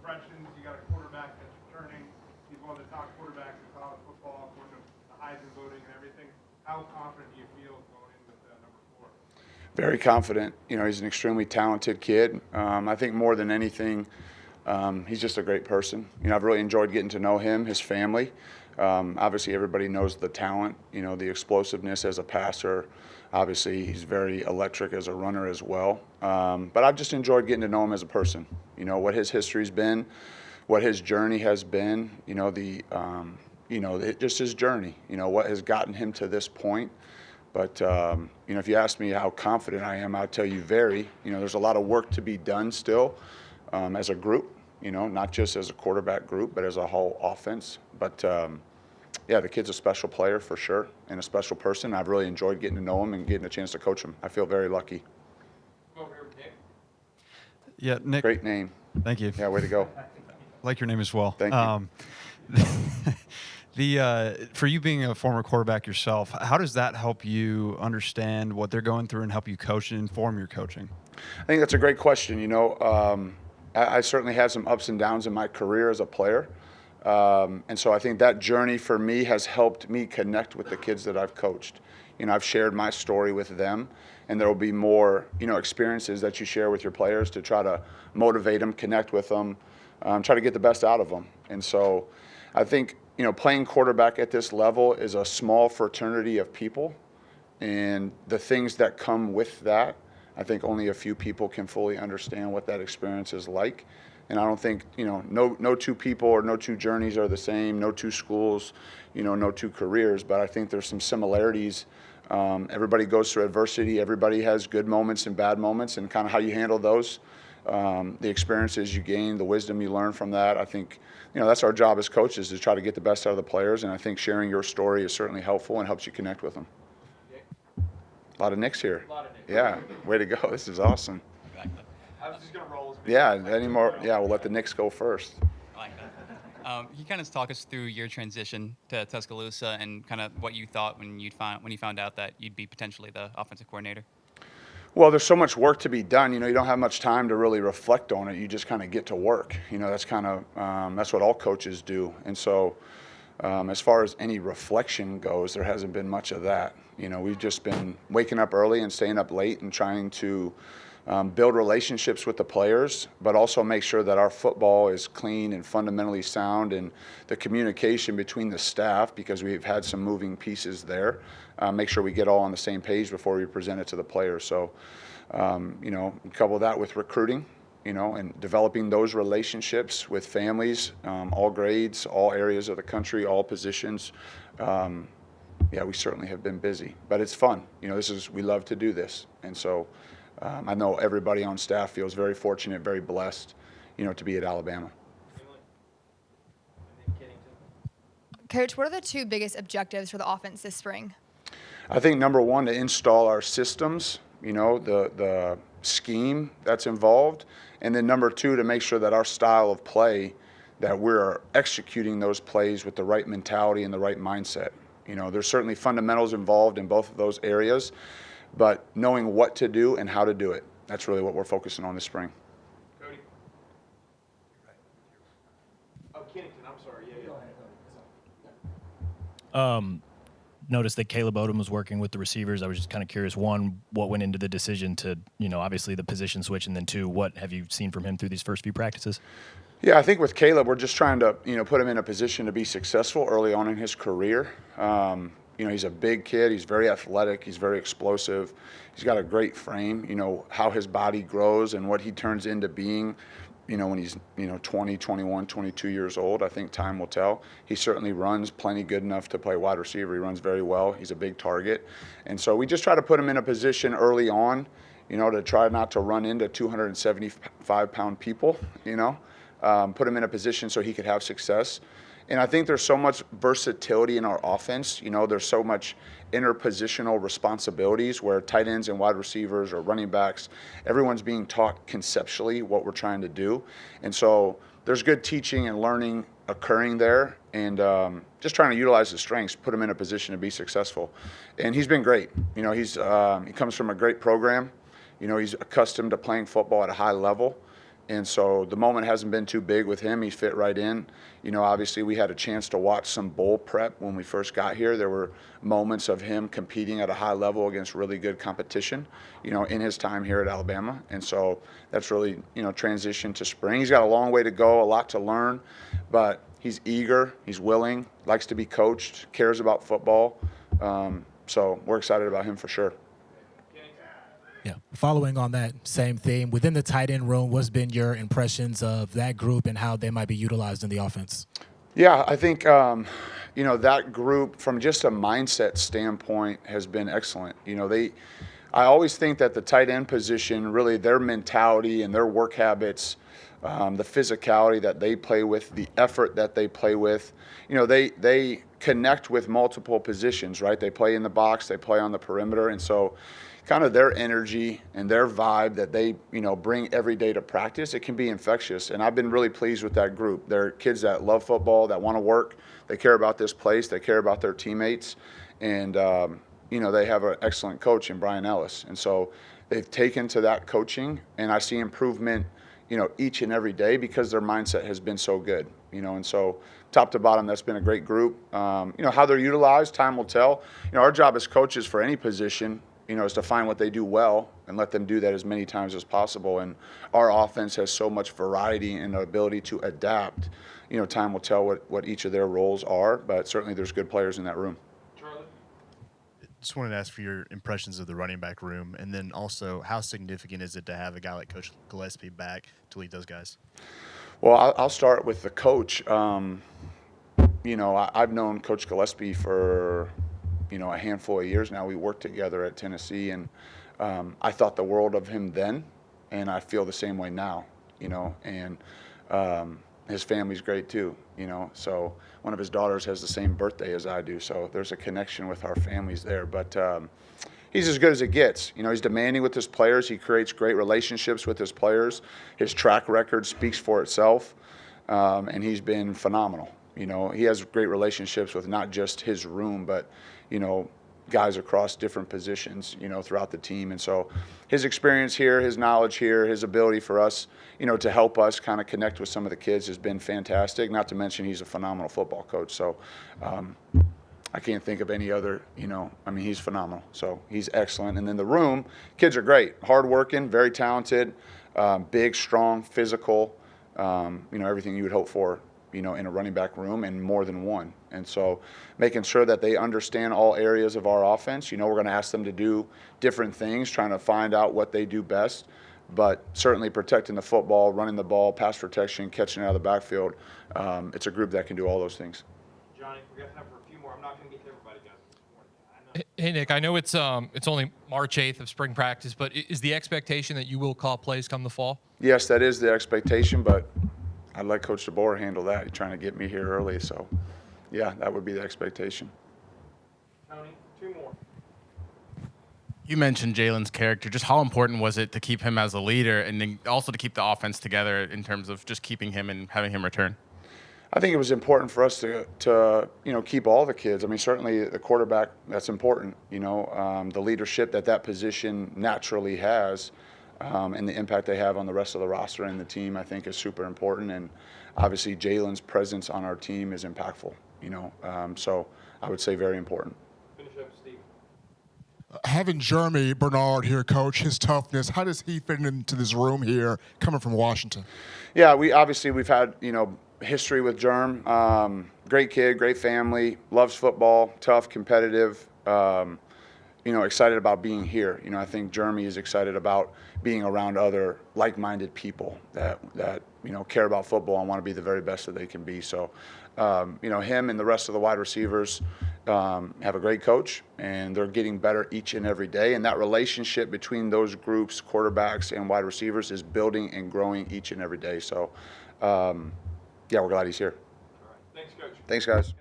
impressions? You got a quarterback that's returning. He's one of the top quarterbacks in college football, according to the Heisman voting and everything. How confident do you feel going in with number 4? Very confident. He's an extremely talented kid. I think more than anything, he's just a great person. I've really enjoyed getting to know him, his family. Obviously, everybody knows the talent, the explosiveness as a passer. Obviously, he's very electric as a runner as well. But I've just enjoyed getting to know him as a person. What his history's been, what his journey has been. Just his journey. What has gotten him to this point. But if you ask me how confident I am, I'll tell you very. There's a lot of work to be done still as a group. Not just as a quarterback group, but as a whole offense. But yeah, the kid's a special player for sure and a special person. I've really enjoyed getting to know him and getting a chance to coach him. I feel very lucky. Over here with Nick. Yeah, Nick. Great name. Thank you. Yeah, way to go. Like your name as well. Thank you. For you being a former quarterback yourself, how does that help you understand what they're going through and help you coach and inform your coaching? I think that's a great question. I certainly had some ups and downs in my career as a player. And so I think that journey for me has helped me connect with the kids that I've coached. I've shared my story with them, and there will be more, experiences that you share with your players to try to motivate them, connect with them, try to get the best out of them. And so I think, playing quarterback at this level is a small fraternity of people, and the things that come with that, I think only a few people can fully understand what that experience is like. And I don't think, no two people or no two journeys are the same, no two schools, no two careers, but I think there's some similarities. Everybody goes through adversity. Everybody has good moments and bad moments, and kind of how you handle those, the experiences you gain, the wisdom you learn from that. I think, that's our job as coaches, to try to get the best out of the players, and I think sharing your story is certainly helpful and helps you connect with them. A lot of Nicks here. Yeah, way to go. This is awesome. I was just going to roll. Yeah, we'll let the Knicks go first. I like that. Can you kind of talk us through your transition to Tuscaloosa and kind of what you thought when you found out that you'd be potentially the offensive coordinator? Well, there's so much work to be done. You don't have much time to really reflect on it. You just kind of get to work. That's kind of that's what all coaches do. And so, as far as any reflection goes, there hasn't been much of that. We've just been waking up early and staying up late and trying to build relationships with the players, but also make sure that our football is clean and fundamentally sound, and the communication between the staff, because we've had some moving pieces there, make sure we get all on the same page before we present it to the players. So, couple that with recruiting, and developing those relationships with families, all grades, all areas of the country, all positions. Yeah, we certainly have been busy, but it's fun. We love to do this. And so, I know everybody on staff feels very fortunate, very blessed, to be at Alabama. Coach, what are the 2 biggest objectives for the offense this spring? I think number 1, to install our systems, the scheme that's involved, and then number 2, to make sure that our style of play, that we're executing those plays with the right mentality and the right mindset. There's certainly fundamentals involved in both of those areas, but knowing what to do and how to do it, that's really what we're focusing on this spring. Cody. Oh, Kennington, I'm sorry. Yeah. Noticed that Caleb Odom was working with the receivers. I was just kind of curious, 1, what went into the decision to, obviously the position switch, and then 2, what have you seen from him through these first few practices? Yeah, I think with Caleb, we're just trying to, put him in a position to be successful early on in his career. He's a big kid. He's very athletic. He's very explosive. He's got a great frame. How his body grows and what he turns into being, when he's, 20, 21, 22 years old, I think time will tell. He certainly runs plenty good enough to play wide receiver. He runs very well. He's a big target. And so we just try to put him in a position early on, to try not to run into 275-pound people, put him in a position so he could have success. And I think there's so much versatility in our offense. There's so much interpositional responsibilities where tight ends and wide receivers or running backs, everyone's being taught conceptually what we're trying to do. And so there's good teaching and learning occurring there, and just trying to utilize his strengths, put him in a position to be successful. And he's been great. He comes from a great program. He's accustomed to playing football at a high level. And so the moment hasn't been too big with him. He's fit right in. You know, obviously we had a chance to watch some bowl prep when we first got here. There were moments of him competing at a high level against really good competition, you know, in his time here at Alabama. And so that's really, you know, transitioned to spring. He's got a long way to go, a lot to learn, but he's eager, he's willing, likes to be coached, cares about football. So we're excited about him for sure. Yeah. Following on that same theme, within the tight end room, what's been your impressions of that group and how they might be utilized in the offense? Yeah, I think, you know, that group from just a mindset standpoint has been excellent. You know, I always think that the tight end position, really their mentality and their work habits, the physicality that they play with, the effort that they play with, you know, they connect with multiple positions, right? They play in the box, they play on the perimeter, and so kind of their energy and their vibe that they, you know, bring every day to practice, it can be infectious. And I've been really pleased with that group. They're kids that love football, that want to work, they care about this place, they care about their teammates, and you know, they have an excellent coach in Brian Ellis. And so they've taken to that coaching, and I see improvement, you know, each and every day because their mindset has been so good, you know. And so top to bottom, that's been a great group. You know, how they're utilized, time will tell. You know, our job as coaches for any position, you know, is to find what they do well and let them do that as many times as possible. And our offense has so much variety and the ability to adapt. You know, time will tell what each of their roles are, but certainly there's good players in that room. Just wanted to ask for your impressions of the running back room, and then also how significant is it to have a guy like Coach Gillespie back to lead those guys? Well, I'll start with the coach. You know, I've known Coach Gillespie for, you know, a handful of years now. We worked together at Tennessee, and I thought the world of him then, and I feel the same way now, you know. And his family's great too, you know. So one of his daughters has the same birthday as I do, so there's a connection with our families there. But he's as good as it gets. You know, he's demanding with his players. He creates great relationships with his players. His track record speaks for itself, and he's been phenomenal. You know, he has great relationships with not just his room, but, you know, guys across different positions, you know, throughout the team. And so his experience here, his knowledge here, his ability for us, you know, to help us kind of connect with some of the kids has been fantastic. Not to mention he's a phenomenal football coach. So I can't think of any other, you know, I mean, he's phenomenal. So he's excellent. And then the room, kids are great, hardworking, very talented, big, strong, physical, you know, everything you would hope for, you know, in a running back room, and more than one. And so making sure that they understand all areas of our offense. You know, we're going to ask them to do different things, trying to find out what they do best, but certainly protecting the football, running the ball, pass protection, catching it out of the backfield. It's a group that can do all those things. Johnny, we got time for a few more. I'm not going to get to everybody, guys, this morning. Hey, Nick, I know it's only March 8th of spring practice, but is the expectation that you will call plays come the fall? Yes, that is the expectation, but I'd let Coach DeBoer handle that. He's trying to get me here early, so yeah, that would be the expectation. Tony, two more. You mentioned Jalen's character. Just how important was it to keep him as a leader, and then also to keep the offense together in terms of just keeping him and having him return? I think it was important for us to you know, keep all the kids. I mean, certainly the quarterback, that's important. You know, the leadership that position naturally has, and the impact they have on the rest of the roster and the team, I think, is super important. And obviously, Jalen's presence on our team is impactful. You know, so I would say very important. Finish up, Steve. Having Jeremy Bernard here, Coach, his toughness, how does he fit into this room here, coming from Washington? Yeah, we've had, you know, history with Germ. Great kid, great family, loves football, tough, competitive. You know, excited about being here. You know, I think Jeremy is excited about being around other like-minded people that you know, care about football and want to be the very best that they can be. So, you know, him and the rest of the wide receivers have a great coach, and they're getting better each and every day. And that relationship between those groups, quarterbacks and wide receivers, is building and growing each and every day. So, yeah, we're glad he's here. All right. Thanks, Coach. Thanks, guys.